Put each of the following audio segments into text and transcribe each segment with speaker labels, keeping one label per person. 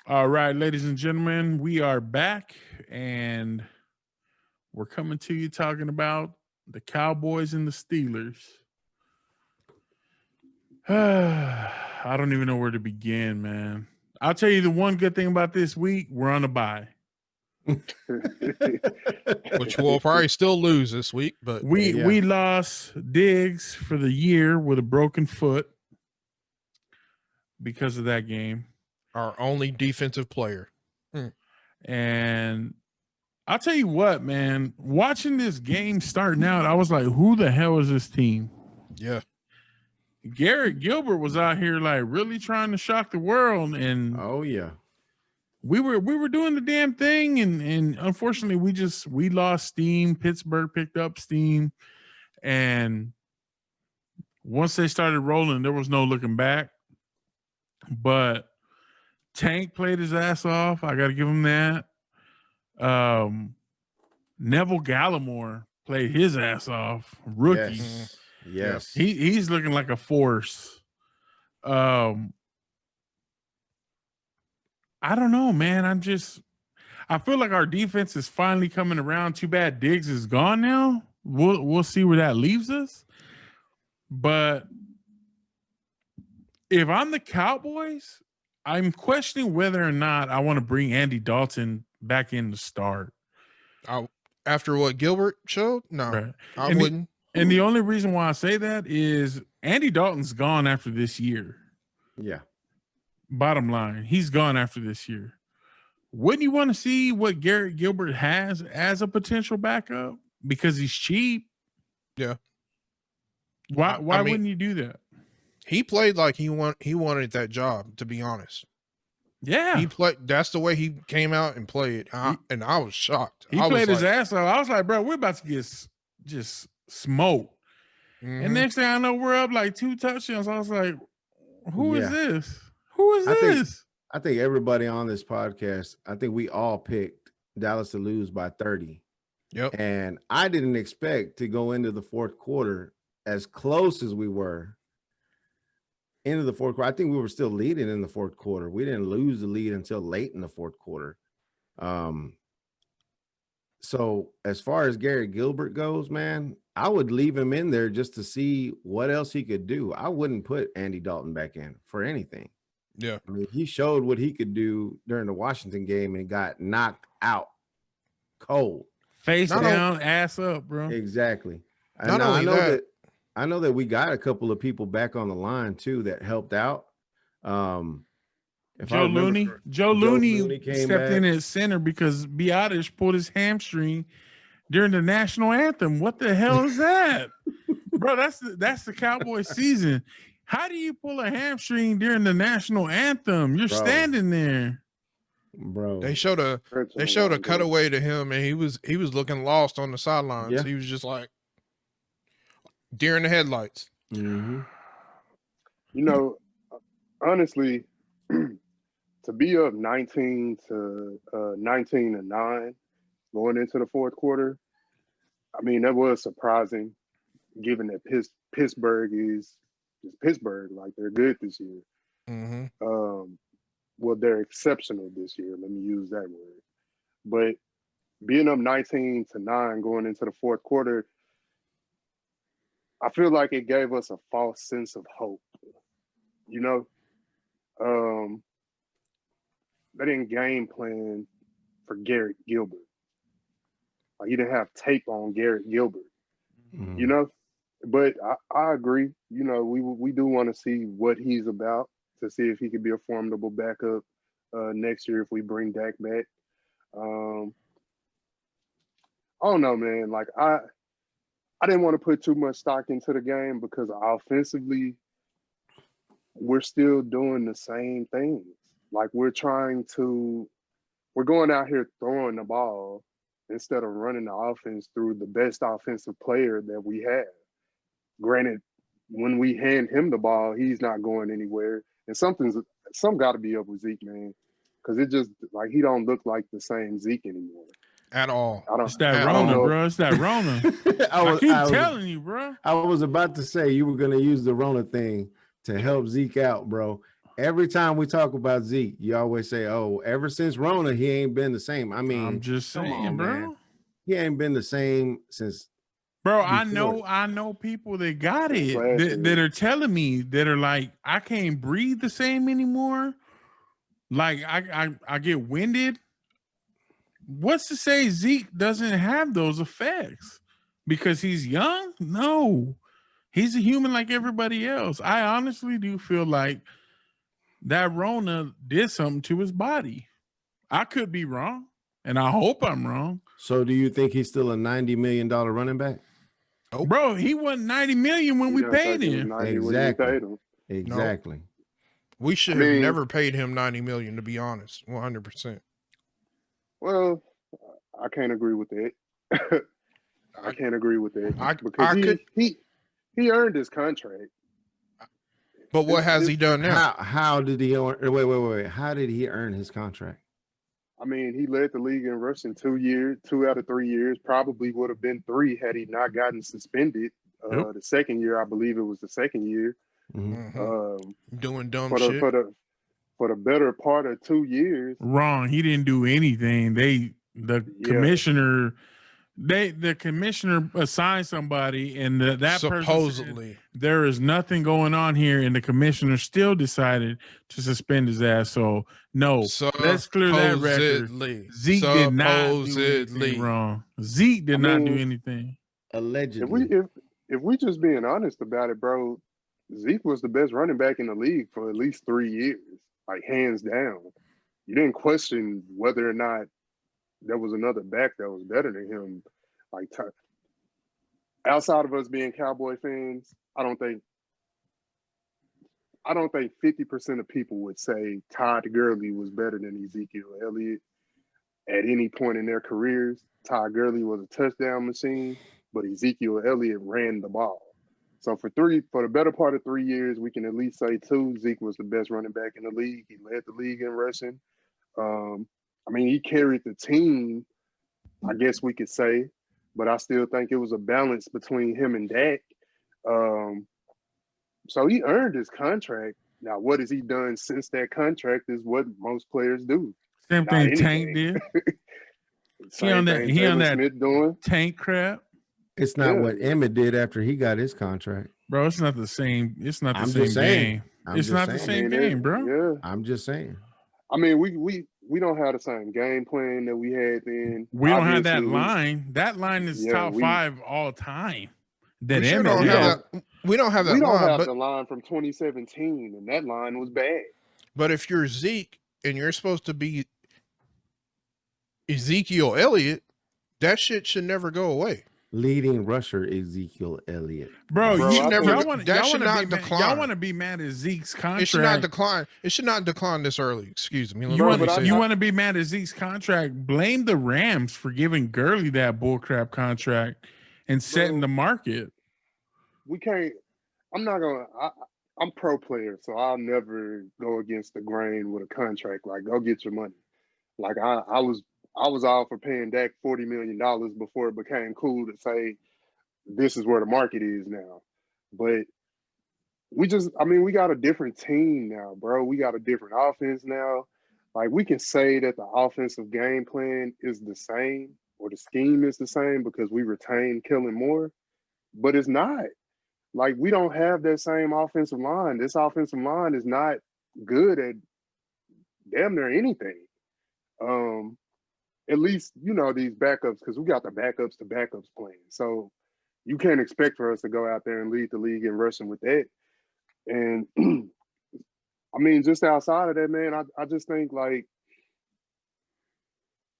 Speaker 1: All right, ladies and gentlemen, we are back and we're coming to you talking about the Cowboys and the Steelers. I don't even know where to begin, man. I'll tell you the one good thing about this week, we're on a bye.
Speaker 2: Which we'll probably still lose this week, but
Speaker 1: we lost Diggs for the year with a broken foot because of that game.
Speaker 2: Our only defensive player.
Speaker 1: And I'll tell you what, man, watching this game starting out, I was like, who the hell is this team?
Speaker 2: Yeah.
Speaker 1: Garrett Gilbert was out here like really trying to shock the world. And we were doing the damn thing. And unfortunately we lost steam. Pittsburgh picked up steam. And once they started rolling, there was no looking back. But Tank played his ass off. I got to give him that. Neville Gallimore played his ass off. Rookie.
Speaker 3: Yes.
Speaker 1: He's looking like a force. I don't know, man. I feel like our defense is finally coming around. Too bad Diggs is gone now. We'll see where that leaves us. But if I'm the Cowboys, I'm questioning whether or not I want to bring Andy Dalton back in to start.
Speaker 2: After what Gilbert showed? No, right. I wouldn't.
Speaker 1: And the only reason why I say that is Andy Dalton's gone after this year.
Speaker 3: Yeah.
Speaker 1: Bottom line, he's gone after this year. Wouldn't you want to see what Garrett Gilbert has as a potential backup? Because he's cheap.
Speaker 2: Yeah.
Speaker 1: Why wouldn't you do that?
Speaker 2: He played like he wanted that job, to be honest.
Speaker 1: Yeah.
Speaker 2: He played. That's the way he came out and played. And I was shocked.
Speaker 1: He played his ass off. I was like, bro, we're about to get just smoked. Mm-hmm. And next thing I know, we're up like 2 touchdowns. I was like, who is this? Who is this?
Speaker 3: I think everybody on this podcast, I think we all picked Dallas to lose by 30.
Speaker 2: Yep.
Speaker 3: And I didn't expect to go into the fourth quarter as close as we were. Into the fourth quarter, I think we were still leading in the fourth quarter. We didn't lose the lead until late in the fourth quarter. So as far as Garrett Gilbert goes, man, I would leave him in there just to see what else he could do. I wouldn't put Andy Dalton back in for anything.
Speaker 2: Yeah.
Speaker 3: I mean, he showed what he could do during the Washington game and got knocked out cold.
Speaker 1: Face down, ass up, bro.
Speaker 3: Exactly.
Speaker 2: Not only that.
Speaker 3: I know that we got a couple of people back on the line too that helped out.
Speaker 1: Joe Looney stepped in at center because Biotish pulled his hamstring during the national anthem. What the hell is that? Bro, that's the Cowboys season. How do you pull a hamstring during the national anthem? You're standing there.
Speaker 3: Bro.
Speaker 2: They showed a cutaway to him and he was looking lost on the sidelines. Yeah. He was just like deer in the headlights.
Speaker 3: Mm-hmm.
Speaker 4: You know, honestly, to be up 19 to 9 going into the fourth quarter, I mean, that was surprising given that Pittsburgh is Pittsburgh. Like, they're good this year.
Speaker 2: Mm-hmm.
Speaker 4: Well, they're exceptional this year. Let me use that word. But being up 19 to 9 going into the fourth quarter, I feel like it gave us a false sense of hope. You know, they didn't game plan for Garrett Gilbert. Like, he didn't have tape on Garrett Gilbert.
Speaker 3: Mm-hmm.
Speaker 4: You know, but I agree. You know, we do want to see what he's about to see if he could be a formidable backup next year if we bring Dak back. I don't know, man. Like, I didn't want to put too much stock into the game because offensively, we're still doing the same things. Like, we're going out here throwing the ball instead of running the offense through the best offensive player that we have. Granted, when we hand him the ball, he's not going anywhere. And some got to be up with Zeke, man, because it just, like, he don't look like the same Zeke anymore.
Speaker 2: At all.
Speaker 1: It's that Rona, bro. It's that Rona. I keep telling you, bro.
Speaker 3: I was about to say you were going to use the Rona thing to help Zeke out, bro. Every time we talk about Zeke, you always say, "Oh, ever since Rona, he ain't been the same." I mean,
Speaker 1: I'm just
Speaker 3: come
Speaker 1: saying,
Speaker 3: on,
Speaker 1: bro.
Speaker 3: man. He ain't been the same since.
Speaker 1: Bro,
Speaker 3: before.
Speaker 1: I know people that got it
Speaker 4: Last year.
Speaker 1: that are telling me that are like, I can't breathe the same anymore. Like I get winded. What's to say Zeke doesn't have those effects because he's young? No, he's a human like everybody else. I honestly do feel like that Rona did something to his body. I could be wrong, and I hope I'm wrong.
Speaker 3: So, do you think he's still a $90 million running back?
Speaker 2: Nope.
Speaker 1: Bro, he wasn't 90 million when we paid him.
Speaker 3: Exactly. Exactly.
Speaker 2: Nope. We should have never paid him $90 million, to be honest. 100%.
Speaker 4: Well, I can't agree with that. I can't agree with that
Speaker 2: because
Speaker 4: he earned his contract.
Speaker 2: But what has he done now?
Speaker 3: How did he earn? Wait. How did he earn his contract?
Speaker 4: I mean, he led the league in rushing 2 years, 2 out of 3 years. Probably would have been 3 had he not gotten suspended. The second year, I believe it was the second year.
Speaker 2: Doing dumb shit
Speaker 4: for the better part of 2 years.
Speaker 1: Wrong. He didn't do anything. The commissioner assigned somebody, and that
Speaker 2: supposedly
Speaker 1: person said, there is nothing going on here, and the commissioner still decided to suspend his ass. So no, let's clear that record. Zeke did not do anything wrong. Zeke did not do anything.
Speaker 3: Allegedly.
Speaker 4: If we just being honest about it, bro, Zeke was the best running back in the league for at least 3 years, like hands down. You didn't question whether or not there was another back that was better than him. Like, outside of us being Cowboy fans, I don't think 50% of people would say Todd Gurley was better than Ezekiel Elliott at any point in their careers. Todd Gurley was a touchdown machine, but Ezekiel Elliott ran the ball. So for the better part of 3 years, we can at least say 2, Zeke was the best running back in the league. He led the league in rushing. I mean, he carried the team, I guess we could say, but I still think it was a balance between him and Dak. So he earned his contract. Now, what has he done since that contract is what most players do.
Speaker 1: Same thing Tank did. He on that
Speaker 4: Smith doing.
Speaker 1: Tank crap.
Speaker 3: It's not what Emmett did after he got his contract.
Speaker 1: Bro, it's not the same. It's not the same game. It's not the same game, bro.
Speaker 4: Yeah.
Speaker 3: I'm just saying.
Speaker 4: I mean, we don't have the same game plan that we had then.
Speaker 1: We don't have that line. That line is top 5 all time.
Speaker 2: We don't have that line.
Speaker 4: We don't have the line from 2017, and that line was bad.
Speaker 2: But if you're Zeke and you're supposed to be Ezekiel Elliott, that shit should never go away.
Speaker 3: Leading rusher Ezekiel Elliott.
Speaker 1: Bro, y'all want
Speaker 2: to
Speaker 1: be mad at Zeke's contract.
Speaker 2: It should not decline. It should not decline this early. Excuse me.
Speaker 1: You want to be mad at Zeke's contract? Blame the Rams for giving Gurley that bullcrap contract and setting the market.
Speaker 4: We can't. I'm pro player, so I'll never go against the grain with a contract. Like, go get your money. Like I was all for paying Dak $40 million before it became cool to say this is where the market is now. But we got a different team now, bro. We got a different offense now. Like, we can say that the offensive game plan is the same or the scheme is the same because we retain Kellen Moore, but it's not. Like, we don't have that same offensive line. This offensive line is not good at damn near anything. At least, these backups, because we got the backups to backups playing. So you can't expect for us to go out there and lead the league in rushing with that. And I mean, just outside of that, man, I just think, like,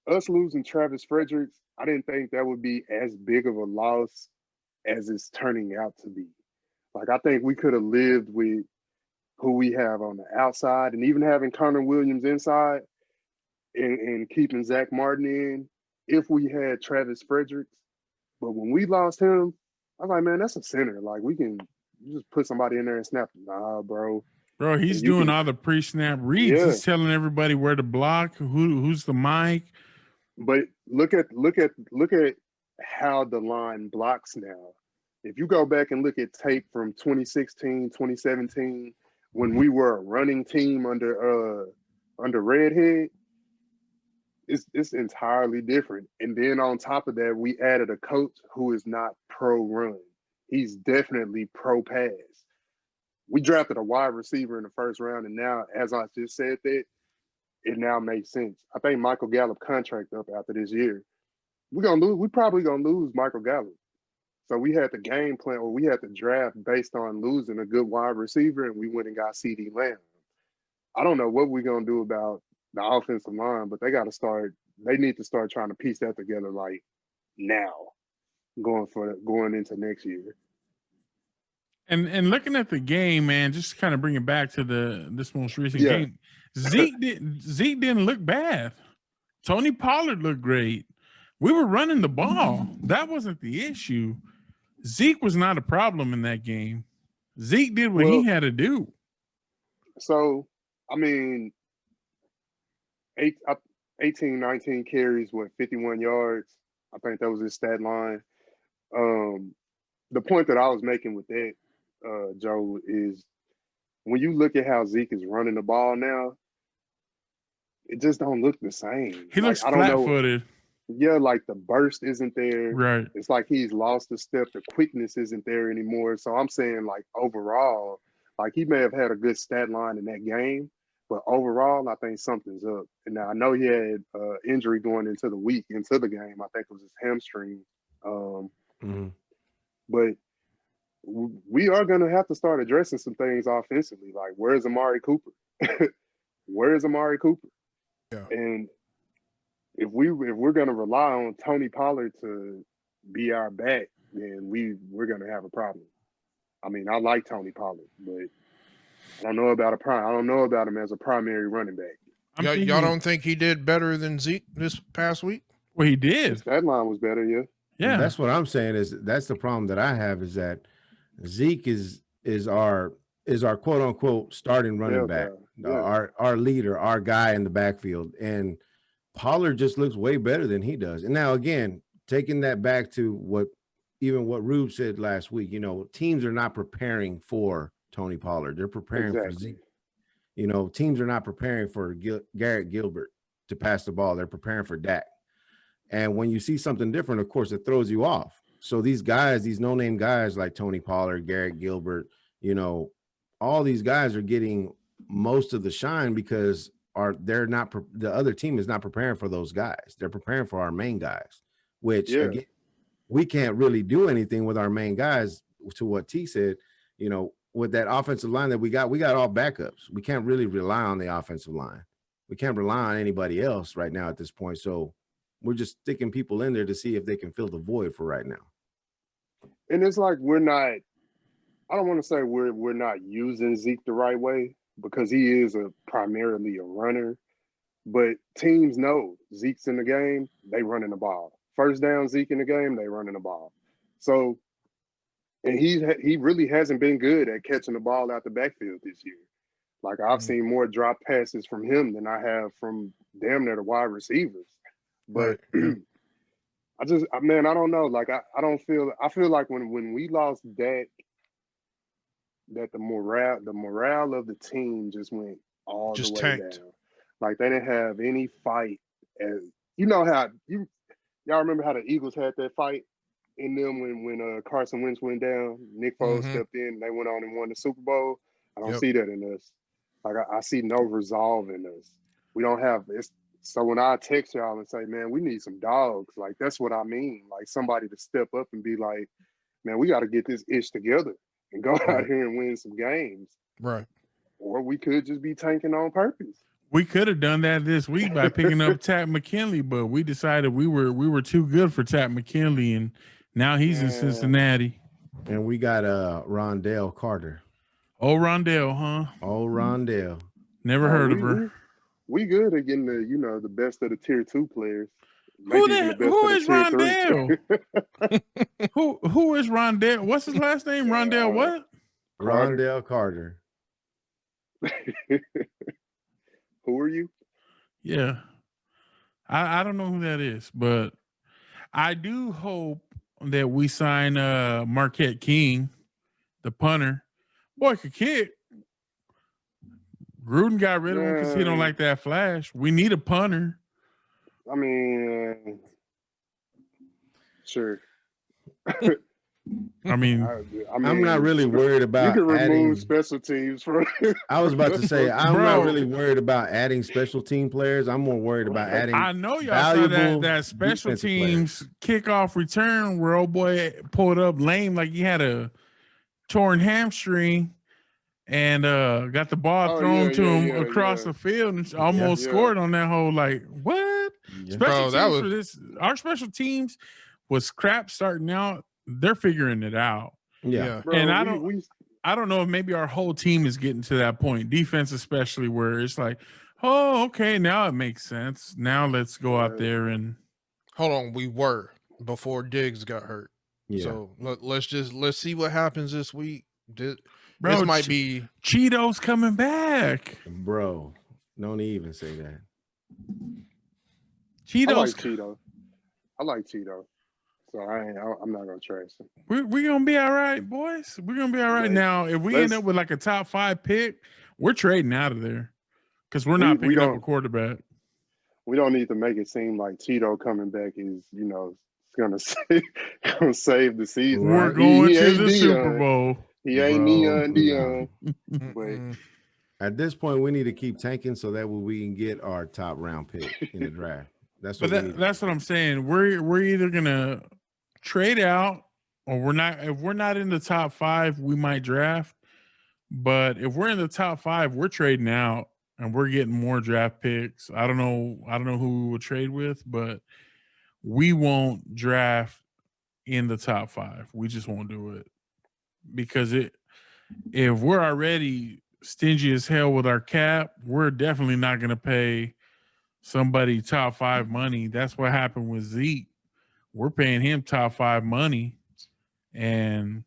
Speaker 4: us losing Travis Fredericks, I didn't think that would be as big of a loss as it's turning out to be. Like, I think we could have lived with who we have on the outside, and even having Connor Williams inside and keeping Zach Martin in if we had Travis Fredericks. But when we lost him, I was like, man, that's a center. Like, we can just put somebody in there and snap. Nah, bro.
Speaker 1: Bro, he's doing all the pre-snap reads. Yeah. He's telling everybody where to block, who's the mic.
Speaker 4: But look at how the line blocks now. If you go back and look at tape from 2016, 2017, when we were a running team under Redhead, it's entirely different. And then on top of that, we added a coach who is not pro run. He's definitely pro pass. We drafted a wide receiver in the first round, and now, as I just said that, it now makes sense. I think Michael Gallup contract up after this year. We're gonna lose. We're probably gonna lose Michael Gallup. So we had the game plan, or we had the draft based on losing a good wide receiver, and we went and got CD Lamb. I don't know what we're gonna do about the offensive line, but they got to start. They need to start trying to piece that together, like now, going into next year.
Speaker 1: And looking at the game, man, just to kind of bring it back to this most recent game, Zeke didn't look bad. Tony Pollard looked great. We were running the ball. That wasn't the issue. Zeke was not a problem in that game. Zeke did what he had to do.
Speaker 4: So, I mean, 18, 19 carries, 51 yards. I think that was his stat line. The point that I was making with that, Joe, is when you look at how Zeke is running the ball now, it just don't look the same.
Speaker 1: He looks flat-footed.
Speaker 4: Yeah, like the burst isn't there.
Speaker 1: Right.
Speaker 4: It's like he's lost a step. The quickness isn't there anymore. So I'm saying, like, overall, like, he may have had a good stat line in that game, but overall, I think something's up. And now I know he had injury going into the game. I think it was his hamstring. But we are going to have to start addressing some things offensively. Like, where's Amari Cooper? Where's Amari Cooper?
Speaker 2: Yeah.
Speaker 4: And if we're going to rely on Tony Pollard to be our back, then we're going to have a problem. I mean, I like Tony Pollard, but I don't know about him as a primary running back.
Speaker 2: Y'all don't think he did better than Zeke this past week?
Speaker 1: Well, he did.
Speaker 4: His stat line was better, yeah.
Speaker 1: Yeah,
Speaker 3: that's what I'm saying. That's the problem that I have, is that Zeke is our quote unquote starting running back, our leader, our guy in the backfield, and Pollard just looks way better than he does. And now, again, taking that back to what Rube said last week, teams are not preparing for Tony Pollard. They're preparing for Zeke. Teams are not preparing for Garrett Gilbert to pass the ball. They're preparing for Dak. And when you see something different, of course, it throws you off. So these guys, these no-name guys like Tony Pollard, Garrett Gilbert, all these guys are getting most of the shine because the other team is not preparing for those guys. They're preparing for our main guys, which again, we can't really do anything with our main guys. To what T said, with that offensive line that we got all backups. We can't really rely on the offensive line. We can't rely on anybody else right now at this point. So we're just sticking people in there to see if they can fill the void for right now.
Speaker 4: And it's like I don't want to say we're not using Zeke the right way, because he is primarily a runner. But teams know Zeke's in the game, they running the ball. First down Zeke in the game, they running the ball. So, and he really hasn't been good at catching the ball out the backfield this year. Like, I've seen more drop passes from him than I have from damn near the wide receivers. But I don't know. Like, I feel like when we lost Dak, that the morale of the team just went all the way
Speaker 2: tanked
Speaker 4: down. Like, they didn't have any fight. As how y'all remember how the Eagles had that fight in them when Carson Wentz went down, Nick Foles stepped in, and they went on and won the Super Bowl. I don't see that in us. Like, I see no resolve in us. We don't have this. So when I text y'all and say, man, we need some dogs, like, that's what I mean. Like, somebody to step up and be like, man, we got to get this ish together and go out here and win some games.
Speaker 2: Right.
Speaker 4: Or we could just be tanking on purpose.
Speaker 1: We could have done that this week by picking up Tat McKinley, but we decided we were too good for Tat McKinley, and now he's in Cincinnati.
Speaker 3: And we got Rondell Carter.
Speaker 1: Oh, Rondell, huh?
Speaker 3: Oh, Rondell.
Speaker 1: Never heard of her.
Speaker 4: We good at getting the best of the tier 2 players.
Speaker 1: Who is Rondell? Who is Rondell? What's his last name? Rondell what?
Speaker 3: Rondell Carter.
Speaker 4: Who are you?
Speaker 1: Yeah. I don't know who that is, but I do hope that we sign Marquette King, the punter. Boy could kick. Gruden got rid of him because he don't like that flash. We need a punter.
Speaker 4: I mean, sure.
Speaker 1: I mean,
Speaker 3: I'm not really worried about.
Speaker 4: You can remove
Speaker 3: adding
Speaker 4: special teams from.
Speaker 3: I was about to say I'm not really worried about adding special team players. I'm more worried about adding.
Speaker 1: I know y'all saw that special teams kickoff return where old boy pulled up lame like he had a torn hamstring and got the ball thrown to him across the field and almost scored on that whole like what? Special teams for this. Our special teams was crap starting out. They're figuring it out.
Speaker 3: Yeah.
Speaker 4: Bro,
Speaker 1: And I don't know if maybe our whole team is getting to that point, defense especially, where it's like, oh, okay, now it makes sense. Now let's go out there and
Speaker 2: hold on. We were before Diggs got hurt. Yeah. So let's see what happens this week. This might be
Speaker 1: Cheeto's coming back.
Speaker 3: Bro, don't even say that.
Speaker 4: I like Cheeto. So I'm not gonna trash him.
Speaker 1: We're gonna be all right, boys. We're gonna be all right. Now, if we end up with like a top 5 pick, we're trading out of there because we're not picking up a quarterback.
Speaker 4: We don't need to make it seem like Cheeto coming back is, gonna save the season.
Speaker 1: We're going to the Super Bowl.
Speaker 4: He ain't Dion. But
Speaker 3: at this point, we need to keep tanking so that we can get our top round pick in the draft. That's what
Speaker 1: that's what I'm saying. We're either gonna trade out or we're not. If we're not in the top 5, we might draft. But if we're in the top 5, we're trading out and we're getting more draft picks. I don't know who we will trade with, but we won't draft in the top 5. We just won't do it because if we're already stingy as hell with our cap, we're definitely not going to pay somebody top 5 money. That's what happened with Zeke. We're paying him top 5 money, and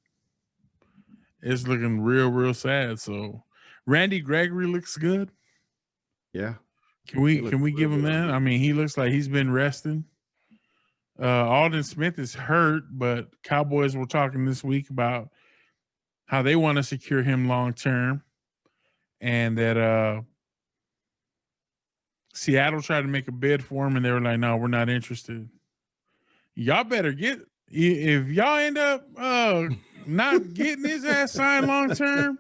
Speaker 1: it's looking real, real sad. So Randy Gregory looks good.
Speaker 3: Yeah.
Speaker 1: Can we give him that? I mean, he looks like he's been resting. Alden Smith is hurt, but Cowboys were talking this week about how they want to secure him long term, and that Seattle tried to make a bid for him, and they were like, "No, we're not interested." Y'all better if y'all end up not getting his ass signed long term,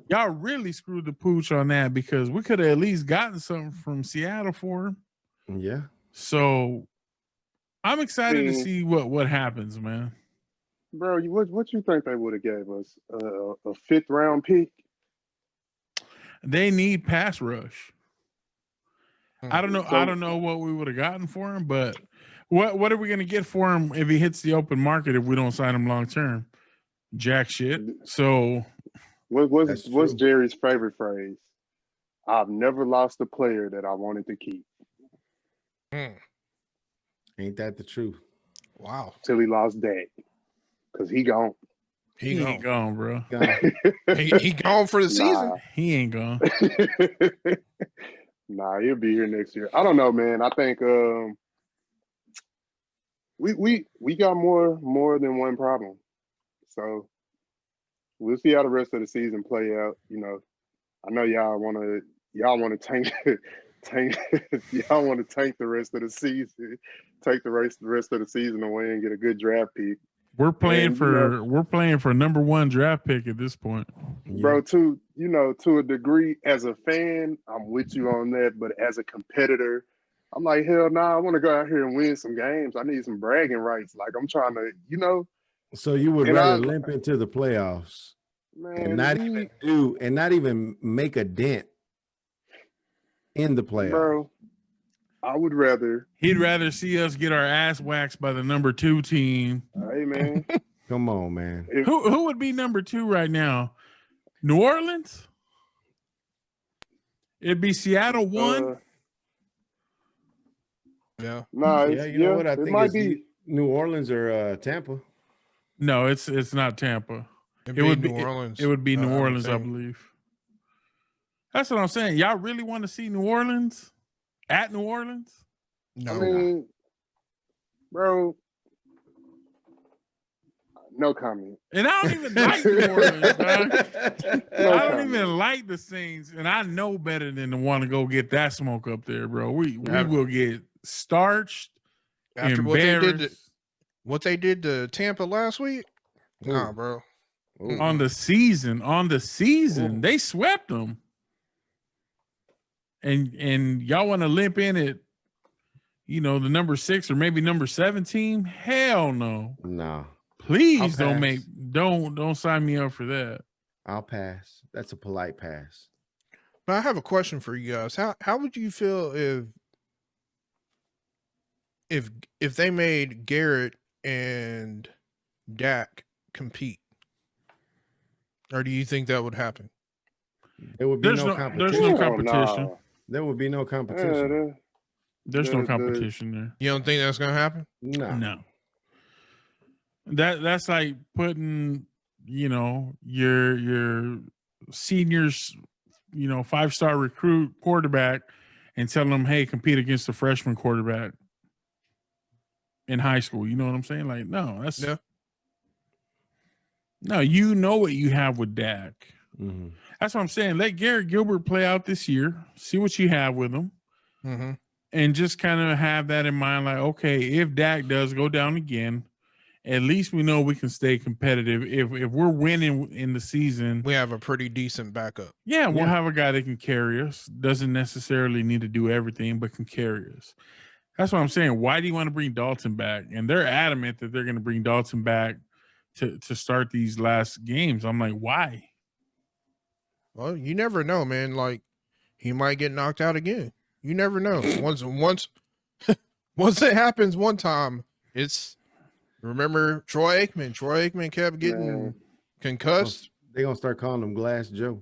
Speaker 1: y'all really screwed the pooch on that because we could have at least gotten something from Seattle for him.
Speaker 3: Yeah.
Speaker 1: So I'm excited to see what happens, man.
Speaker 4: Bro, what you think they would have gave us? A 5th round pick?
Speaker 1: They need pass rush. I don't know what we would have gotten for him, but what are we going to get for him if he hits the open market if we don't sign him long term? Jack shit. So
Speaker 4: what's Jerry's favorite phrase? I've never lost a player that I wanted to keep.
Speaker 3: Ain't that the truth?
Speaker 2: Wow.
Speaker 4: Till he lost Dak. Because he gone.
Speaker 1: He ain't gone, bro.
Speaker 2: he gone for the season.
Speaker 1: He ain't gone.
Speaker 4: Nah, he'll be here next year. I don't know, man. I think we got more than one problem. So we'll see how the rest of the season play out. I know y'all want to tank y'all want to tank the rest of the season, take the rest of the season away and get a good draft pick.
Speaker 1: We're playing for number 1 draft pick at this point.
Speaker 4: Bro, to a degree, as a fan, I'm with you on that. But as a competitor, I'm like, hell nah, I want to go out here and win some games. I need some bragging rights. Like I'm trying to,
Speaker 3: So you would rather limp into the playoffs and not even make a dent in the playoffs.
Speaker 4: Bro, I would rather.
Speaker 1: He'd rather see us get our ass waxed by the number 2 team.
Speaker 4: Hey, man.
Speaker 3: Come on, man.
Speaker 1: Who would be number 2 right now? New Orleans? It'd be Seattle 1.
Speaker 2: Yeah.
Speaker 4: No,
Speaker 3: you know what? I think it be New Orleans or Tampa.
Speaker 1: No, it's not Tampa.
Speaker 2: It would be New Orleans.
Speaker 1: It would be New Orleans, I believe. That's what I'm saying. Y'all really want to see New Orleans? At New Orleans?
Speaker 2: No.
Speaker 4: I mean, bro, No comment.
Speaker 1: And I don't even like New Orleans, dog.
Speaker 4: No
Speaker 1: I don't
Speaker 4: comment.
Speaker 1: even like the Saints, and I know better than to want to go get that smoke up there, bro. We will get starched
Speaker 2: after what they did to Tampa last week. Nah, bro.
Speaker 1: On the season, they swept them. And y'all want to limp in at, the number 6 or maybe number 7 team? Hell no.
Speaker 3: No.
Speaker 1: Please don't sign me up for that.
Speaker 3: I'll pass. That's a polite pass.
Speaker 2: But I have a question for you guys. How would you feel if they made Garrett and Dak compete? Or do you think that would happen?
Speaker 3: There would be no competition.
Speaker 1: There's no competition.
Speaker 4: No.
Speaker 3: There would be no competition.
Speaker 1: There's no competition there.
Speaker 2: You don't think that's gonna happen?
Speaker 3: No.
Speaker 1: That's like putting, your seniors, 5-star recruit quarterback and telling them, hey, compete against the freshman quarterback in high school. You know what I'm saying? Like, no, that's no, you know what you have with Dak.
Speaker 3: Mm-hmm.
Speaker 1: That's what I'm saying. Let Garrett Gilbert play out this year. See what you have with him.
Speaker 2: Mm-hmm.
Speaker 1: And just kind of have that in mind. Like, okay, if Dak does go down again, at least we know we can stay competitive. If we're winning in the season,
Speaker 2: we have a pretty decent backup.
Speaker 1: Yeah, we'll have a guy that can carry us. Doesn't necessarily need to do everything, but can carry us. That's what I'm saying. Why do you want to bring Dalton back? And they're adamant that they're going to bring Dalton back to start these last games. I'm like, why?
Speaker 2: Well, you never know, man. Like, he might get knocked out again. You never know. Once it happens one time, it's remember Troy Aikman. Troy Aikman kept getting concussed.
Speaker 3: They're gonna start calling him Glass Joe.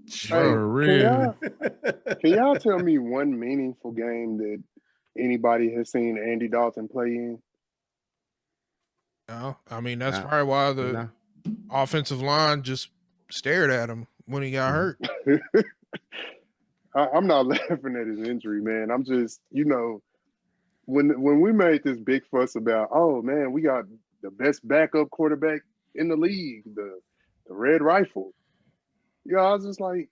Speaker 1: Sure.
Speaker 4: Can y'all tell me one meaningful game that anybody has seen Andy Dalton play in?
Speaker 2: No, I mean that's probably why the offensive line just stared at him when he got hurt.
Speaker 4: I'm not laughing at his injury, man. I'm just, when we made this big fuss about, oh man, we got the best backup quarterback in the league, the Red Rifle. I was just like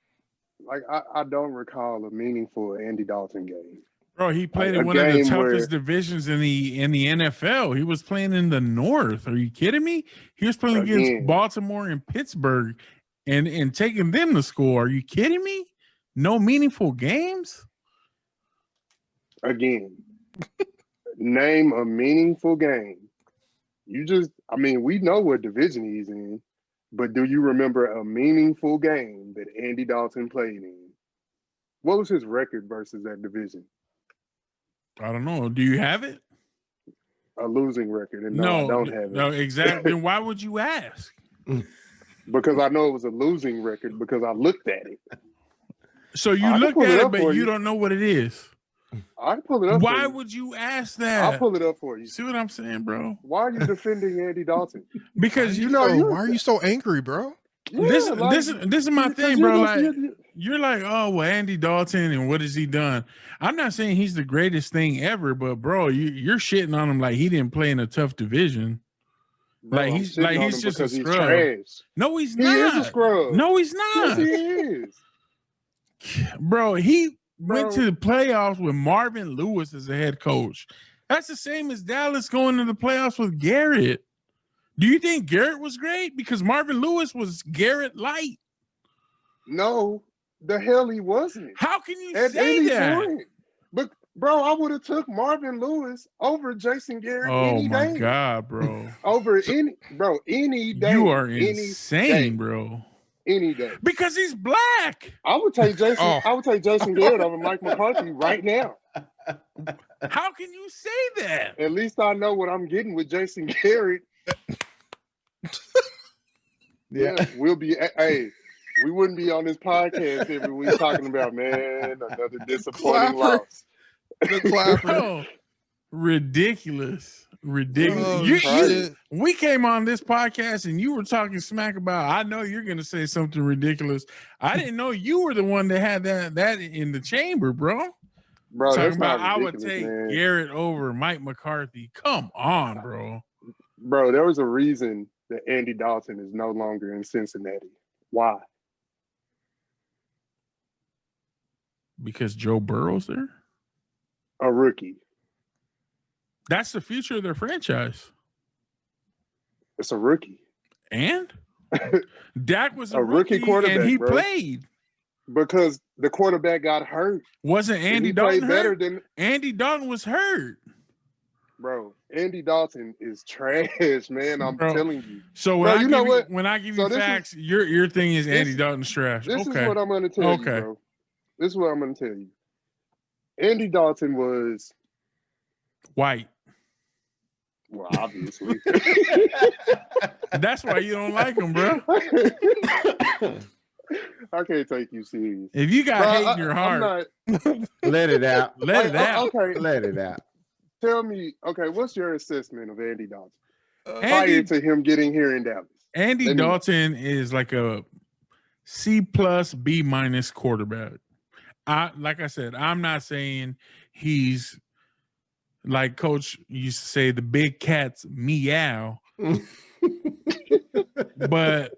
Speaker 4: I don't recall a meaningful Andy Dalton game.
Speaker 1: Bro, he played in one of the toughest divisions in the NFL. He was playing in the North. Are you kidding me? He was playing against Baltimore and Pittsburgh and taking them to score. Are you kidding me? No meaningful games?
Speaker 4: Again, name a meaningful game. We know what division he's in, but do you remember a meaningful game that Andy Dalton played in? What was his record versus that division?
Speaker 1: I don't know. Do you have it?
Speaker 4: A losing record. And no, I don't have it.
Speaker 1: No, exactly. Why would you ask?
Speaker 4: Because I know it was a losing record because I looked at it.
Speaker 1: So you looked at it, but you don't know what it is.
Speaker 4: I can pull it up.
Speaker 1: Why would you ask that?
Speaker 4: I'll pull it up for you.
Speaker 1: See what I'm saying, bro?
Speaker 4: Why are you defending Andy Dalton?
Speaker 1: Because
Speaker 2: why are you so angry, bro?
Speaker 1: Yeah, this is my thing, bro. You're like, oh well, Andy Dalton, and what has he done? I'm not saying he's the greatest thing ever, but bro, you're shitting on him like he didn't play in a tough division.
Speaker 4: Bro,
Speaker 1: he's just a scrub.
Speaker 4: Trash.
Speaker 1: No, he's not.
Speaker 4: He is a scrub.
Speaker 1: No, he's not.
Speaker 4: Yes, he is.
Speaker 1: Bro, he went to the playoffs with Marvin Lewis as a head coach. That's the same as Dallas going to the playoffs with Garrett. Do you think Garrett was great? Because Marvin Lewis was Garrett light.
Speaker 4: No, the hell he wasn't.
Speaker 1: How can you say that?
Speaker 4: Point. But bro, I would have took Marvin Lewis over Jason Garrett any day.
Speaker 1: Oh my God, bro.
Speaker 4: Any day.
Speaker 1: You are insane, bro.
Speaker 4: Any day.
Speaker 1: Because he's black.
Speaker 4: I would take Jason. I would take Jason Garrett over Mike McCarthy right now.
Speaker 1: How can you say that?
Speaker 4: At least I know what I'm getting with Jason Garrett. Yeah, we'll be. Hey, we wouldn't be on this podcast every week talking about another disappointing loss.
Speaker 2: The clapper.
Speaker 1: Bro, ridiculous. We came on this podcast and you were talking smack about. I know you're gonna say something ridiculous. I didn't know you were the one that had that in the chamber, bro.
Speaker 4: Bro,
Speaker 1: talking about I would take Garrett over Mike McCarthy. Come on, bro.
Speaker 4: Bro, there was a reason that Andy Dalton is no longer in Cincinnati. Why?
Speaker 1: Because Joe Burrow's there?
Speaker 4: A rookie.
Speaker 1: That's the future of their franchise.
Speaker 4: It's a rookie.
Speaker 1: And Dak was a
Speaker 4: rookie quarterback,
Speaker 1: and he
Speaker 4: bro.
Speaker 1: played.
Speaker 4: Because the quarterback got hurt.
Speaker 1: Wasn't Andy
Speaker 4: he
Speaker 1: Dalton
Speaker 4: played better
Speaker 1: hurt?
Speaker 4: than
Speaker 1: Andy Dalton was hurt.
Speaker 4: Bro, Andy Dalton is trash, man. I'm telling you.
Speaker 1: So when I give you facts, your thing is Andy Dalton's trash.
Speaker 4: This is what I'm going to tell you, bro. This is what I'm going to tell you. Andy Dalton was
Speaker 1: white.
Speaker 4: Well, obviously.
Speaker 1: That's why you don't like him, bro.
Speaker 4: I can't take you serious.
Speaker 1: If you got hate in your heart,
Speaker 3: let it out.
Speaker 1: Let it out.
Speaker 4: Okay.
Speaker 3: Let it out.
Speaker 4: Tell me, okay, what's your assessment of Andy Dalton prior to him getting here in Dallas?
Speaker 1: Andy Dalton is like a C+, B- quarterback. Like I said, I'm not saying he's like Coach used to say, the big cats meow. But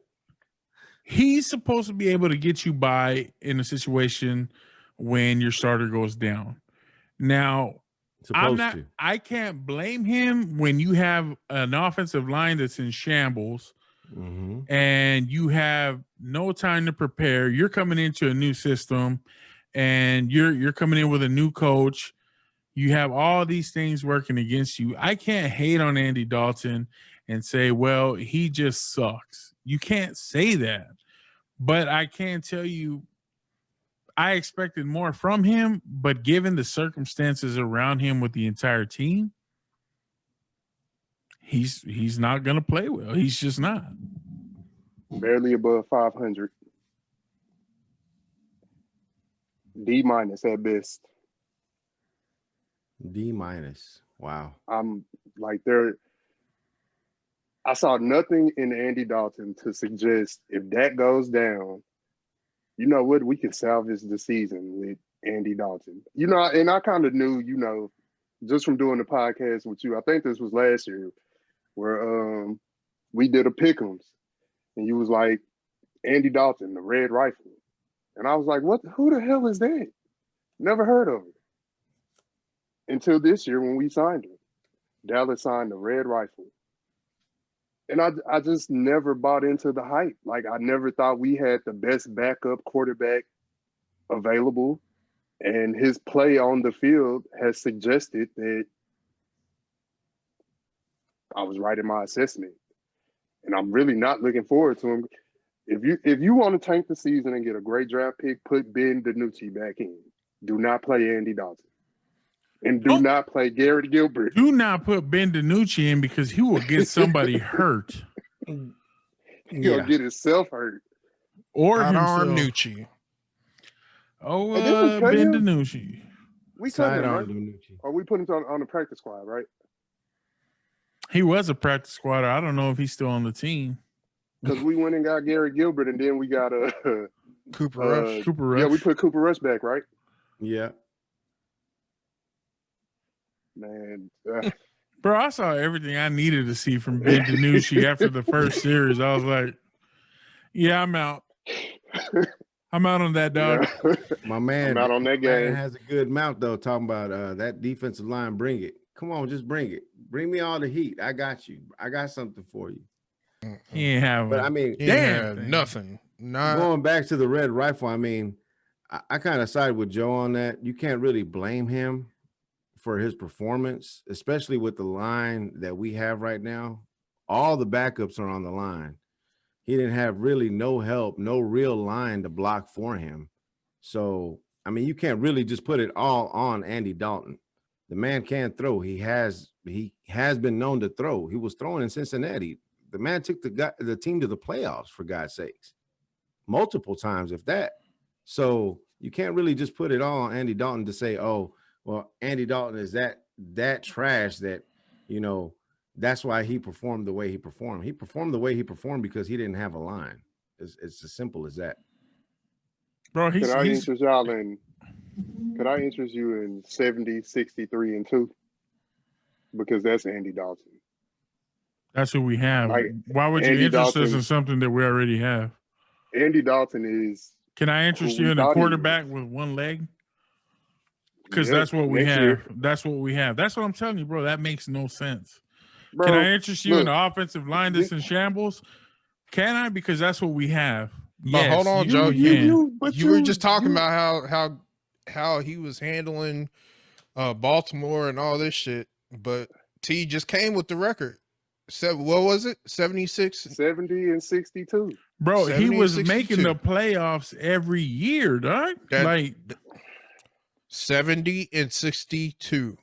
Speaker 1: he's supposed to be able to get you by in a situation when your starter goes down. Now, I can't blame him when you have an offensive line that's in shambles and you have no time to prepare. You're coming into a new system and you're coming in with a new coach. You have all these things working against you. I can't hate on Andy Dalton and say, well, he just sucks. You can't say that. But I can tell you, I expected more from him, but given the circumstances around him with the entire team, he's not going to play well. He's just not.
Speaker 4: Barely above 500. D- at best.
Speaker 3: D-. Wow.
Speaker 4: I'm like I saw nothing in Andy Dalton to suggest if that goes down, you know what, we can salvage the season with Andy Dalton. You know, and I kind of knew, you know, just from doing the podcast with you, I think this was last year, where we did a pick'ems and you was like, Andy Dalton, the Red Rifle. And I was like, who the hell is that? Never heard of it. Until this year when we signed him. Dallas signed the Red Rifle. And I just never bought into the hype. Like, I never thought we had the best backup quarterback available. And his play on the field has suggested that I was right in my assessment. And I'm really not looking forward to him. If you want to tank the season and get a great draft pick, put Ben DiNucci back in. Do not play Andy Dalton. And do not play Garrett Gilbert.
Speaker 1: Do not put Ben DiNucci in because he will get somebody hurt.
Speaker 4: He'll get himself hurt.
Speaker 1: Or
Speaker 2: himself. Nucci.
Speaker 1: Oh, Ben DiNucci.
Speaker 4: We cut him, right? Or we put him on the practice squad, right?
Speaker 1: He was a practice squatter. I don't know if he's still on the team.
Speaker 4: Because we went and got Garrett Gilbert, and then we got
Speaker 2: Cooper Rush.
Speaker 4: Yeah, we put Cooper Rush back, right?
Speaker 3: Yeah.
Speaker 4: Man.
Speaker 1: Bro, I saw everything I needed to see from Ben DiNucci after the first series. I was like, yeah, I'm out. I'm out on that, dog.
Speaker 4: Yeah.
Speaker 3: My man,
Speaker 4: I'm out on that game.
Speaker 3: Has a good mouth, though, talking about that defensive line. Bring it. Come on, just bring it. Bring me all the heat. I got you. I got something for you.
Speaker 1: He ain't have
Speaker 3: But I mean,
Speaker 2: damn, nothing.
Speaker 3: Going back to the Red Rifle, I mean, I kind of side with Joe on that. You can't really blame him for his performance, especially with the line that we have right now. All the backups are on the line. He didn't have really no help, no real line to block for him. So, I mean, you can't really just put it all on Andy Dalton. The man can throw. He has been known to throw. He was throwing in Cincinnati. The man took the team to the playoffs, for God's sakes, multiple times, if that. So you can't really just put it all on Andy Dalton to say, oh, well, Andy Dalton is that trash that, you know, that's why he performed the way he performed. He performed the way he performed because he didn't have a line. It's as simple as that.
Speaker 1: Bro,
Speaker 4: Could I interest you in 70, 63, and 2? Because that's Andy Dalton.
Speaker 1: That's who we have.
Speaker 4: Like,
Speaker 1: Why would you
Speaker 4: Andy
Speaker 1: interest us
Speaker 4: Dalton-
Speaker 1: in something that we already have?
Speaker 4: Andy Dalton is.
Speaker 1: Can I interest
Speaker 4: who
Speaker 1: you
Speaker 4: we
Speaker 1: in a
Speaker 4: thought he
Speaker 1: quarterback
Speaker 4: was.
Speaker 1: with one leg? Because
Speaker 4: Yeah,
Speaker 1: that's what we
Speaker 4: next
Speaker 1: have.
Speaker 4: year.
Speaker 1: That's what we have. That's what I'm telling you, bro. That makes no sense.
Speaker 4: Bro,
Speaker 1: Can I interest you in
Speaker 4: look,
Speaker 1: the offensive line that's in shambles? Can I? Because that's what we have.
Speaker 2: But hold on, Joe.
Speaker 1: can.
Speaker 2: You were just talking about how he was handling Baltimore and all this shit, but T just came with the record. What was it? 76?
Speaker 4: 70 and 62.
Speaker 1: Bro, he
Speaker 2: 70
Speaker 1: was
Speaker 2: and
Speaker 1: making
Speaker 2: 62.
Speaker 1: the playoffs every year, dog.
Speaker 2: That-
Speaker 1: Like
Speaker 2: 70 and 62.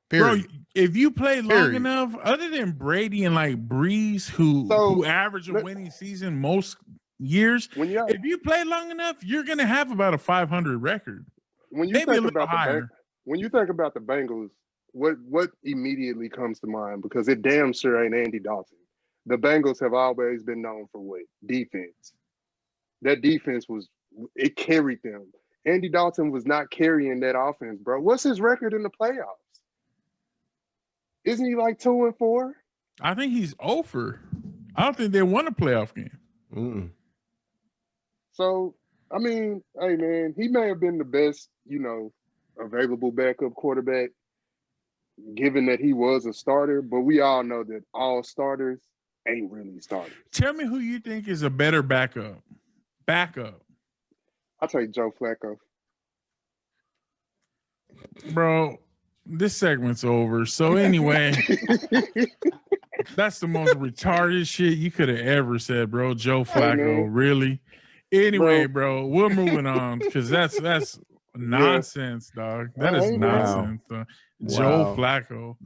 Speaker 1: Bro,
Speaker 2: Period.
Speaker 1: if you play long
Speaker 2: Period.
Speaker 1: enough, other than Brady and like Breeze, who average a
Speaker 4: let-
Speaker 1: winning season most years,
Speaker 4: When you
Speaker 1: if you play long enough, you're gonna have about a 500 record.
Speaker 4: when you
Speaker 1: Maybe a
Speaker 4: think
Speaker 1: little
Speaker 4: about
Speaker 1: higher.
Speaker 4: when you think about the Bengals, what immediately comes to mind? Because it damn sure ain't Andy Dalton. The Bengals have always been known for what? Defense. That defense it carried them. Andy Dalton was not carrying that offense, bro. What's his record in the playoffs? Isn't he like 2-4?
Speaker 1: I think he's over. I don't think they won a playoff game.
Speaker 3: Mm-mm.
Speaker 4: So, I mean, hey man, he may have been the best, available backup quarterback, given that he was a starter, but we all know that all starters ain't really starters.
Speaker 1: Tell me who you think is a better backup.
Speaker 4: I'll take Joe Flacco.
Speaker 1: Bro, this segment's over. So anyway, that's the most retarded shit you could have ever said, bro. Joe Flacco,
Speaker 4: man.
Speaker 1: really? Anyway, bro, we're moving on because that's nonsense, dog. That is
Speaker 4: Hey, man.
Speaker 1: nonsense. Joe
Speaker 3: Wow.
Speaker 1: Flacco.